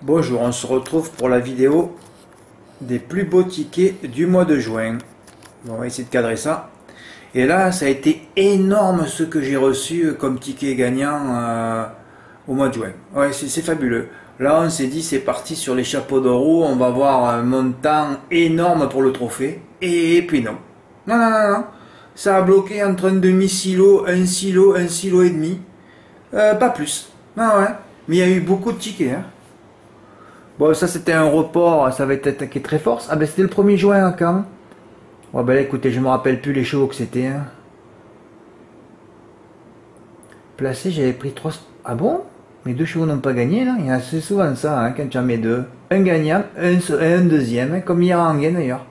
Bonjour, on se retrouve pour la vidéo des plus beaux tickets du mois de juin. Bon, on va essayer de cadrer ça. Et là, ça a été énorme ce que j'ai reçu comme ticket gagnant au mois de juin. Ouais, c'est fabuleux. Là, on s'est dit, c'est parti sur les chapeaux de roue. On va avoir un montant énorme pour le trophée. Et puis non. Non, non, non, non. Ça a bloqué entre un demi-silo, un silo et demi. Pas plus. Ah ouais. Mais il y a eu beaucoup de tickets, hein. Bon, ça c'était un report, ça va être attaqué très fort. Ah ben c'était le 1er juin hein, quand. Ouais ben là, écoutez, je me rappelle plus les chevaux que c'était. Hein. Placé, j'avais pris 3. Ah bon? Mes deux chevaux n'ont pas gagné là. Il y a assez souvent ça hein, quand tu en mets deux. Un gagnant, un deuxième, hein, comme hier en gain d'ailleurs.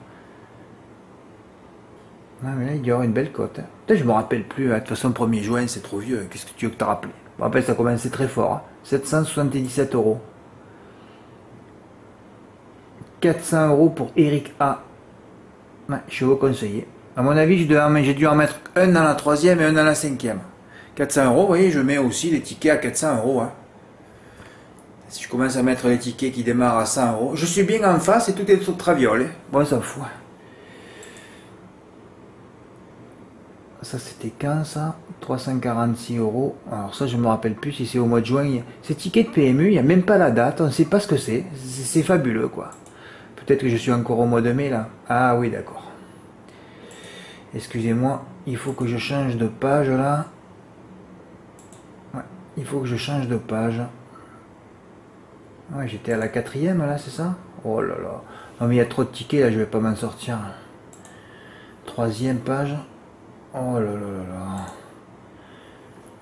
Ah mais là il y aura une belle cote. Hein. Putain, je me rappelle plus. Hein. De toute façon, 1er juin c'est trop vieux. Qu'est-ce que tu veux que t'as rappelé? Je me rappelle, ça commençait très fort. Hein. 777 €. 400 € pour Eric A. Ouais, chevaux conseillés. À mon avis, j'ai dû en mettre un dans la 3e et un dans la 5e. 400 €, vous voyez, je mets aussi les tickets à 400 €. Hein. Si je commence à mettre les tickets qui démarrent à 100 €, je suis bien en face et tout est sous traviole. Hein. Bon, ça fout. Ça, c'était quand ça? 346 €. Alors ça, je me rappelle plus si c'est au mois de juin. Ces tickets de PMU, il n'y a même pas la date. On ne sait pas ce que c'est. C'est fabuleux, quoi. Peut-être que je suis encore au mois de mai, là. Ah oui, d'accord. Excusez-moi, il faut que je change de page, là. Ouais, il faut que je change de page. Ouais, j'étais à la 4e, là, c'est ça? Oh là là. Non, mais il y a trop de tickets, là, je vais pas m'en sortir. 3e page. Oh là là là là.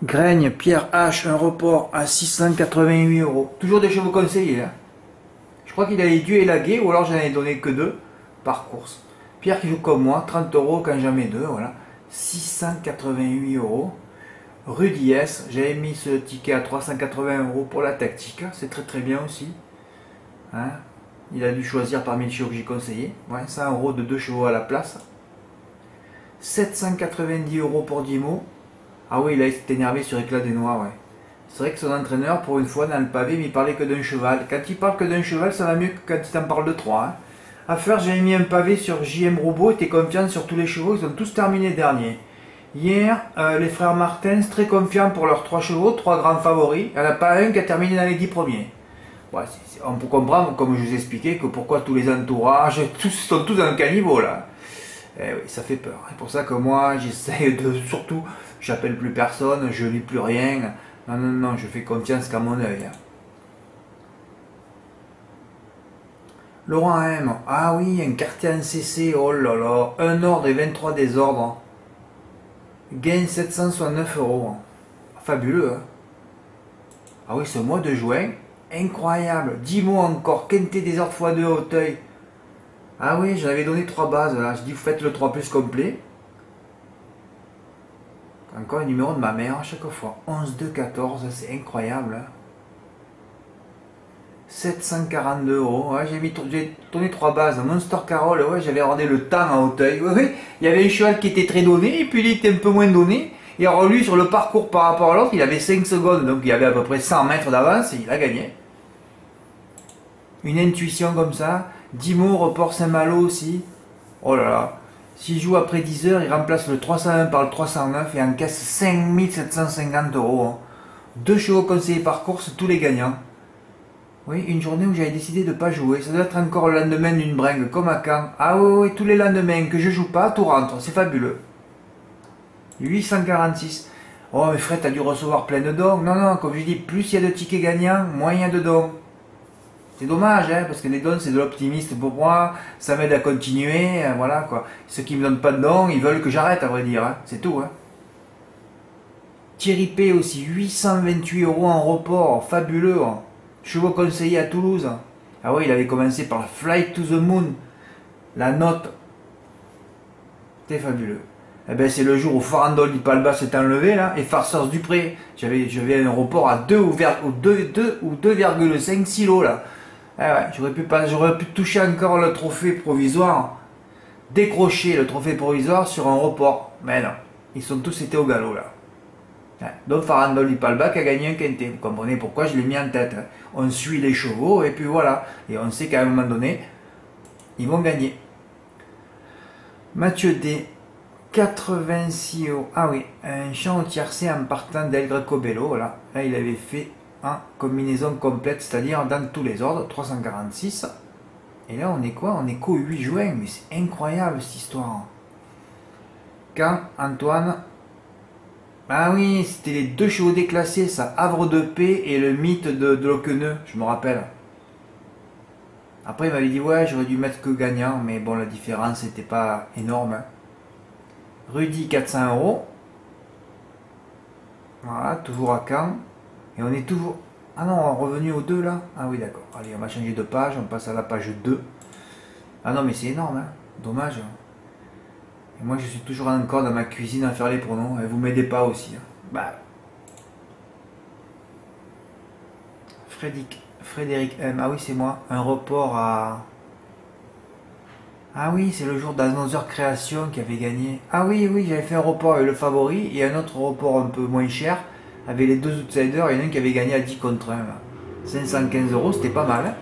Graigne, Pierre H, un report à 688 €. Toujours des chevaux conseillés, hein. Je crois qu'il avait dû élaguer, ou alors j'en ai donné que 2 par course. Pierre qui joue comme moi, 30 € quand j'en mets 2, voilà. 688 €. Rudy S, j'avais mis ce ticket à 380 € pour la tactique, c'est très très bien aussi. Hein, il a dû choisir parmi les chevaux que j'ai conseillé. Ouais, 100 € de 2 chevaux à la place. 790 € pour Dimo. Ah oui, là il s'est énervé sur Éclat des Noirs, ouais. C'est vrai que son entraîneur, pour une fois, dans le pavé, il parlait que d'un cheval. Quand il parle que d'un cheval, ça va mieux que quand il t'en parle de 3. Hein. À faire, j'avais mis un pavé sur JM Robot, était confiant sur tous les chevaux, ils ont tous terminé dernier. Hier, les frères Martens, très confiants pour leurs 3 chevaux, 3 grands favoris. Il n'y en a pas un qui a terminé dans les 10 premiers. Ouais, on peut comprendre, comme je vous expliquais, que pourquoi tous les entourages, tous sont tous dans le caniveau là. Eh oui, ça fait peur. C'est pour ça que moi, j'essaie de, surtout, j'appelle plus personne, je lis plus rien. Non, non, non, je fais confiance qu'à mon œil. Laurent M. Ah oui, un quartier en CC, oh là là. Un ordre et 23 désordres. Gain 769 €. Fabuleux, hein. Ah oui, ce mois de juin, incroyable. 10 mots encore, quinté des ordres x2 à Auteuil. Ah oui, j'avais donné 3 bases là. Je dis, vous faites le 3 plus complet. Encore un numéro de ma mère à chaque fois. 11, 2, 14, c'est incroyable. Hein. 742 €. Ouais, j'ai donné 3 bases. Monster Carol, ouais, j'avais regardé le temps à Auteuil. Ouais, ouais, il y avait un cheval qui était très donné, et puis il était un peu moins donné. Et alors lui, sur le parcours par rapport à l'autre, il avait 5 secondes, donc il y avait à peu près 100 mètres d'avance, et il a gagné. Une intuition comme ça. Dimo, report Saint-Malo aussi. Oh là là. S'il joue après 10 heures, il remplace le 301 par le 309 et encaisse 5750 €. Hein. 2 chevaux conseillés par course, tous les gagnants. Oui, une journée où j'avais décidé de ne pas jouer. Ça doit être encore le lendemain d'une bringue, comme à Caen. Ah oui, oui, tous les lendemains que je joue pas, tout rentre. C'est fabuleux. 846. Oh, mais Fred, t'as dû recevoir plein de dons. Non, non, comme je dis, plus il y a de tickets gagnants, moins il y a de dons. C'est dommage, hein, parce que les dons, c'est de l'optimiste pour moi. Ça m'aide à continuer, voilà, quoi. Ceux qui me donnent pas de dons, ils veulent que j'arrête, à vrai dire. Hein. C'est tout, hein. Thierry P aussi, 828 € en report. Fabuleux, hein. Chevaux conseillés à Toulouse. Ah oui, il avait commencé par Flight to the Moon. La note. C'était fabuleux. Eh ben, c'est le jour où Farandole du Palba s'est enlevé, là, et Farceurs Dupré. J'avais un report à 2 ou 2,5 silos, là. Ah ouais, j'aurais pu toucher encore le trophée provisoire. Décrocher le trophée provisoire sur un report. Mais non, ils sont tous été au galop, là. Donc Farandole Palbac a gagné un quintet. Vous comprenez pourquoi je l'ai mis en tête. On suit les chevaux et puis voilà. Et on sait qu'à un moment donné, ils vont gagner. Mathieu D. 86 euros. Ah oui, un champ au tiercé en partant d'El Greco-Bello. Voilà. Là, il avait fait en combinaison complète, c'est-à-dire dans tous les ordres, 346. Et là, on est quoi? On est qu'au 8 juin. Mais c'est incroyable cette histoire. Quand Antoine. Ah oui, c'était les deux chevaux déclassés, ça. Havre de Paix et le mythe de Loqueneux, je me rappelle. Après, il m'avait dit, ouais, j'aurais dû mettre que gagnant, mais bon, la différence n'était pas énorme. Hein. Rudy, 400 euros. Voilà, toujours à Caen. Et on est toujours... Ah non, on est revenu au 2 là. Ah oui, d'accord. Allez, on va changer de page, on passe à la page 2. Ah non, mais c'est énorme, hein. Dommage. Et moi, je suis toujours encore dans ma cuisine à faire les pronoms. Et vous m'aidez pas aussi. Hein. Bah. Frédéric M. Ah oui, c'est moi. Un report à... Ah oui, c'est le jour d'Annonceur Création qui avait gagné. Ah oui, oui, j'avais fait un report avec le favori et un autre report un peu moins cher avec les deux outsiders. Il y en a un qui avait gagné à 10 contre 1. Là. 515 euros, c'était pas mal. Hein.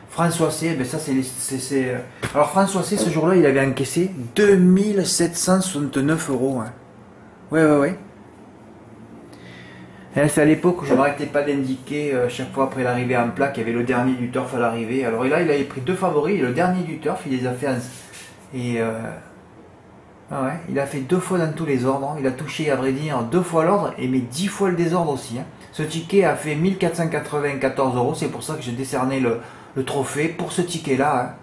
François C, ben ça c'est... Alors François C, ce jour-là, il avait encaissé 2769 euros. Hein. Ouais. C'est à l'époque où je n'arrêtais pas d'indiquer chaque fois après l'arrivée en plaque, il y avait le dernier du turf à l'arrivée. Alors là, il avait pris deux favoris, et le dernier du turf, il les a fait et ah ouais, il a fait 2 fois dans tous les ordres. Il a touché, à vrai dire, 2 fois l'ordre et mais 10 fois le désordre aussi. Hein. Ce ticket a fait 1494 euros, c'est pour ça que j'ai décerné le trophée pour ce ticket-là. Hein.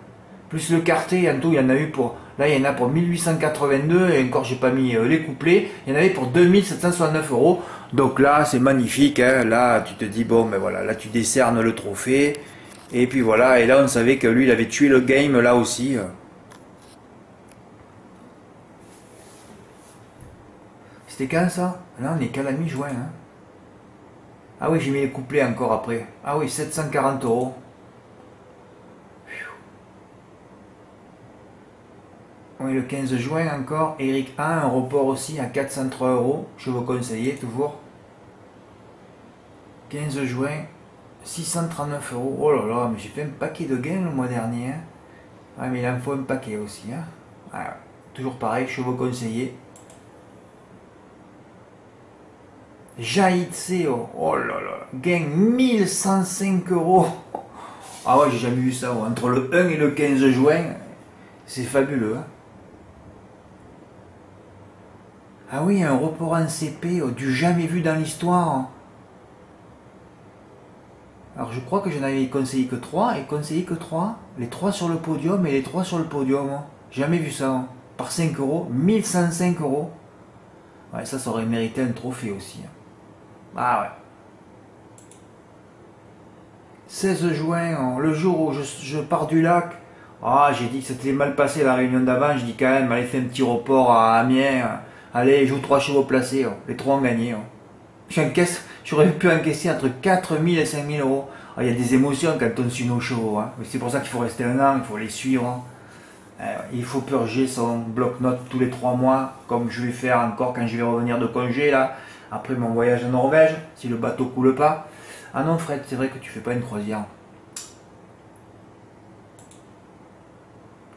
Plus le quartet, en tout, il y en a eu pour... Là, il y en a pour 1882, et encore, j'ai pas mis les couplets. Il y en avait pour 2769 euros. Donc là, c'est magnifique. Hein. Là, tu te dis, bon, ben voilà, là, tu décernes le trophée. Et puis voilà, et là, on savait que lui, il avait tué le game, là aussi. C'était quand, ça? Là, on est qu'à la mi-juin. Hein. Ah oui, j'ai mis les couplets encore après. Ah oui, 740 euros. Oui, le 15 juin encore, Eric A, un report aussi à 403 euros. Je vous conseille toujours. 15 juin, 639 euros. Oh là là, mais j'ai fait un paquet de gains le mois dernier. Hein. Ah, mais il en faut un paquet aussi. Hein. Ah, toujours pareil, je vous conseille. Jaïd CO, oh là là, gain 1105 euros. Ah ouais, j'ai jamais vu ça. Entre le 1 et le 15 juin, c'est fabuleux. Hein. Ah oui, un report en CP, du jamais vu dans l'histoire. Alors je crois que je n'avais conseillé que 3, et conseillé que 3. Les 3 sur le podium et les 3 sur le podium. Jamais vu ça. Hein. Par 5 euros, 1105 euros. Ouais, ça aurait mérité un trophée aussi. Hein. Ah ouais. 16 juin, le jour où je pars du lac. Ah, j'ai dit que c'était mal passé la réunion d'avant. Je dis quand même, allez, fais un petit report à Amiens. Allez, joue 3 chevaux placés. Les 3 ont gagné. J'aurais pu encaisser entre 4000 et 5000 euros. Ah, il y a des émotions quand on suit nos chevaux. Hein. C'est pour ça qu'il faut rester un an, il faut les suivre. Hein. Il faut purger son bloc-notes tous les 3 mois, comme je vais faire encore quand je vais revenir de congé, là, après mon voyage en Norvège, si le bateau coule pas. Ah non, Fred, c'est vrai que tu fais pas une croisière.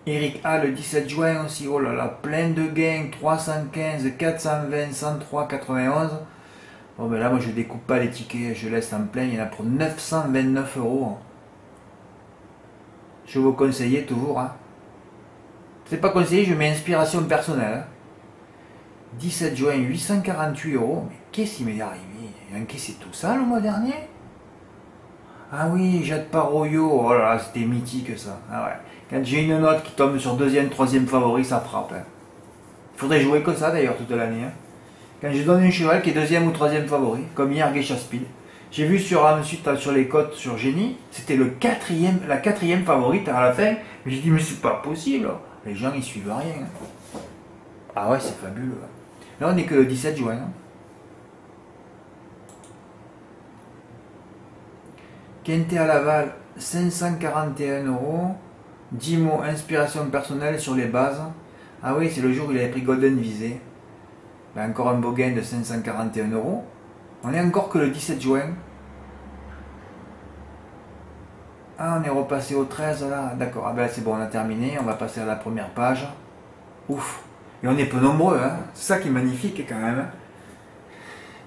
Eric A, le 17 juin aussi, oh là là, plein de gains, 315, 420, 103, 91. Bon ben là, moi je découpe pas les tickets, je laisse en plein, il y en a pour 929 euros. Je vous conseille toujours. Hein. C'est pas conseillé, je mets inspiration personnelle. Hein. 17 juin, 848 euros. Mais qu'est-ce qui m'est arrivé? J'ai encaissé tout ça le mois dernier? Ah oui, Jade Paroyo, oh là là, c'était mythique ça. Ah ouais. Quand j'ai une note qui tombe sur deuxième, troisième favori, ça frappe. Hein. Il faudrait jouer que ça d'ailleurs toute l'année. Hein. Quand je donne un cheval qui est deuxième ou troisième favori, comme hier Geisha Speed, j'ai vu ensuite sur les cotes sur Génie, c'était la quatrième favorite à la fin. J'ai dit mais c'est pas possible. Les gens ils suivent rien. Hein. Ah ouais, c'est fabuleux. Hein. Là on n'est que le 17 juin. Hein. Quintet à Laval, 541 euros. 10 mots, inspiration personnelle sur les bases. Ah oui, c'est le jour où il avait pris Golden Visé. Ben, encore un beau gain de 541 euros. On est encore que le 17 juin. Ah, on est repassé au 13 là. D'accord, ah ben c'est bon, on a terminé. On va passer à la première page. Ouf. Et on est peu nombreux, hein. C'est ça qui est magnifique quand même.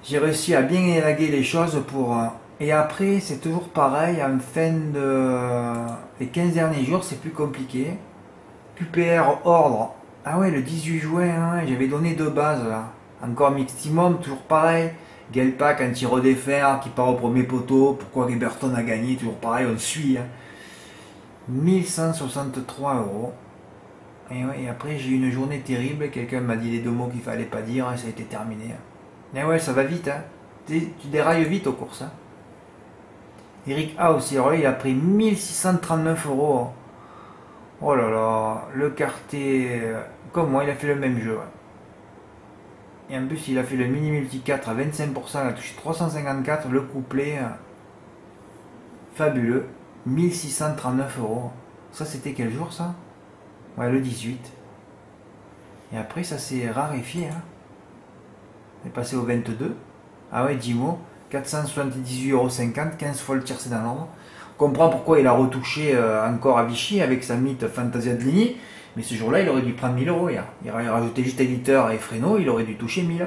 J'ai réussi à bien élaguer les choses pour... Et après, c'est toujours pareil, en fin de... Les 15 derniers jours, c'est plus compliqué. QPR ordre. Ah ouais, le 18 juin, hein, j'avais donné 2 bases là. Encore Miximum, toujours pareil. Gelpack, un tireur des fers qui part au premier poteau. Pourquoi Liberton a gagné, toujours pareil, on suit. Hein. 1163 euros. Et, ouais, et après, j'ai eu une journée terrible. Quelqu'un m'a dit les 2 mots qu'il fallait pas dire et ça a été terminé. Et ouais, ça va vite. Hein. Tu dérailles vite aux courses. Hein. Eric House, alors là, il a pris 1639 euros. Oh là là, le quartier, comme moi, il a fait le même jeu. Et en plus, il a fait le mini multi 4 à 25%, il a touché 354, le couplet, fabuleux, 1639 euros. Ça, c'était quel jour, ça? Ouais, le 18. Et après, ça s'est raréfié. Hein. On est passé au 22. Ah ouais, 10 mots, 478,50 euros, 15 fois le tiercé dans l'ordre. On comprend pourquoi il a retouché encore à Vichy avec sa mythe Fantasia de Ligny. Mais ce jour-là, il aurait dû prendre 1000 euros hier. Il aurait rajouté juste éditeur et Fresno, il aurait dû toucher 1000.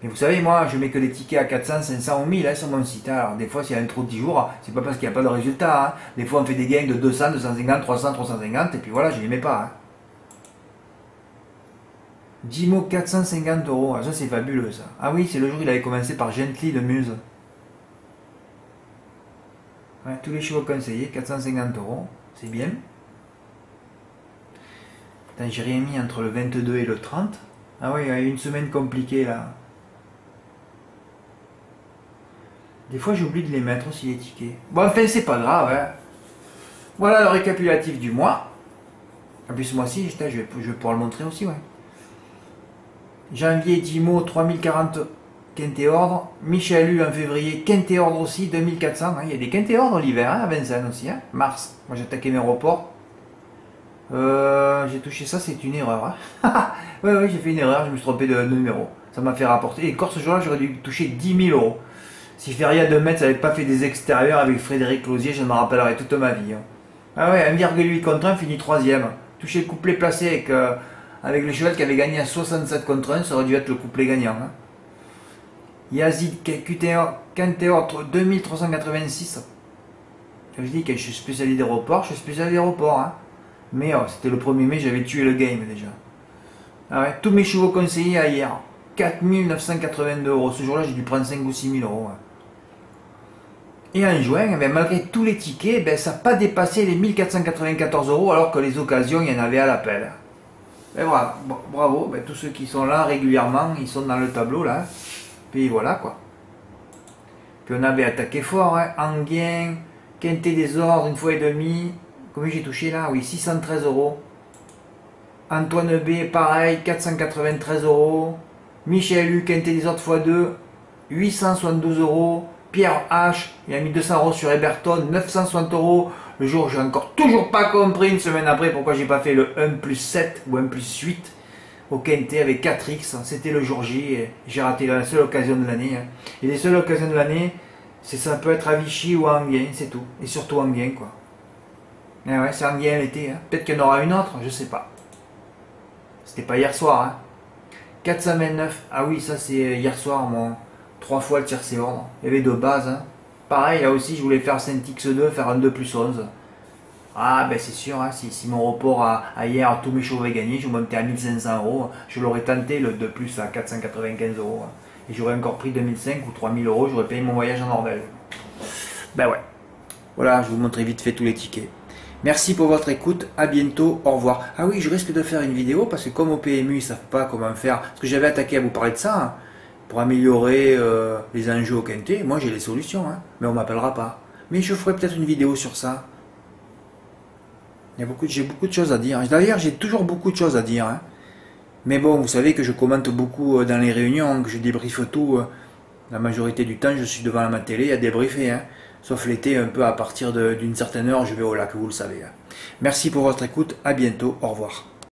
Mais vous savez, moi, je mets que des tickets à 400, 500 ou 1000 hein, sur mon site. Alors, des fois, s'il y a un trop de 10 jours, c'est pas parce qu'il n'y a pas de résultat. Hein. Des fois, on fait des gains de 200, 250, 300, 350, et puis voilà, je ne les mets pas. Hein. 10 mots, 450 euros. Ah, ça, c'est fabuleux, ça. Ah oui, c'est le jour où il avait commencé par Gently de Muse. Ouais, tous les chevaux conseillés, 450 euros. C'est bien. J'ai rien mis entre le 22 et le 30. Ah oui, il y a une semaine compliquée là. Des fois j'oublie de les mettre aussi les tickets. Bon enfin c'est pas grave. Hein. Voilà le récapitulatif du mois. En plus ce mois-ci, je vais pouvoir le montrer aussi. Ouais. Janvier 10 mots, 3040 quinté ordre. Michel U en février, quinté ordre aussi, 2400. Hein. Il y a des quinté ordre l'hiver hein, à Vincennes aussi. Hein. Mars, moi j'ai attaqué mes reports. J'ai touché ça, c'est une erreur. Hein. ouais, j'ai fait une erreur, je me suis trompé de numéro. Ça m'a fait rapporter. Et encore ce jour-là, j'aurais dû toucher 10 000 euros. Si Feria de Metz n'avait pas fait des extérieurs avec Frédéric Closier, je me rappellerai toute ma vie. Hein. Ah ouais, 1,8 contre 1, fini 3ème. Touché le couplet placé avec le cheval qui avait gagné à 67 contre 1, ça aurait dû être le couplet gagnant. Hein. Yazid, Quintéor, 2386. Je dis que je suis spécialisé d'aéroport, je suis spécialisé d'aéroport. Hein. Mais oh, c'était le 1er mai, j'avais tué le game déjà. Ah ouais, tous mes chevaux conseillés à hier. 4 982 euros. Ce jour-là, j'ai dû prendre 5 ou 6 000 euros. Ouais. Et en juin, eh bien, malgré tous les tickets, ben, ça n'a pas dépassé les 1494 euros alors que les occasions, il y en avait à l'appel. Et voilà, bon, bravo. Ben, tous ceux qui sont là régulièrement, ils sont dans le tableau là. Puis voilà quoi. Puis on avait attaqué fort. Hein. Anguien, Quintet des ordres, une fois et demi. Combien j'ai touché là? Oui, 613 euros. Antoine B, pareil, 493 euros. Michel U, Quintet des ordres x2, 872 euros. Pierre H, il a mis 200 euros sur Eberton, 960 euros. Le jour, j'ai encore toujours pas compris une semaine après pourquoi j'ai pas fait le 1 plus 7 ou 1 plus 8 au Quintet avec 4X. C'était le jour J. J'ai raté la seule occasion de l'année. Hein. Et les seules occasions de l'année, ça peut être à Vichy ou à Anguien, c'est tout. Et surtout Anguien, quoi. Eh ouais, c'est Anguien l'été. Hein. Peut-être qu'il y en aura une autre, je sais pas. C'était pas hier soir. Hein. 429. Ah oui, ça c'est hier soir, mon 3 fois le tiercé ordre. Il y avait 2 bases. Hein. Pareil, là aussi, je voulais faire 5x2, faire un 2 plus 11. Ah ben c'est sûr, hein, si mon report à hier, tous mes chevaux avaient gagné, je montais à 1500 euros. Je l'aurais tenté le 2 plus à 495 euros. Hein. Et j'aurais encore pris 2005 ou 3000 euros, j'aurais payé mon voyage en Norvège. Ben ouais. Voilà, je vous montrerai vite fait tous les tickets. Merci pour votre écoute, à bientôt, au revoir. Ah oui, je risque de faire une vidéo parce que comme au PMU, ils ne savent pas comment faire, parce que j'avais attaqué à vous parler de ça, hein, pour améliorer les enjeux au quintet, moi j'ai les solutions, hein, mais on ne m'appellera pas. Mais je ferai peut-être une vidéo sur ça. J'ai beaucoup de choses à dire. D'ailleurs, j'ai toujours beaucoup de choses à dire. Hein. Mais bon, vous savez que je commente beaucoup dans les réunions, que je débriefe tout. La majorité du temps, je suis devant ma télé à débriefer. Hein. Sauf l'été, un peu à partir d'une certaine heure, je vais au lac, vous le savez. Merci pour votre écoute, à bientôt, au revoir.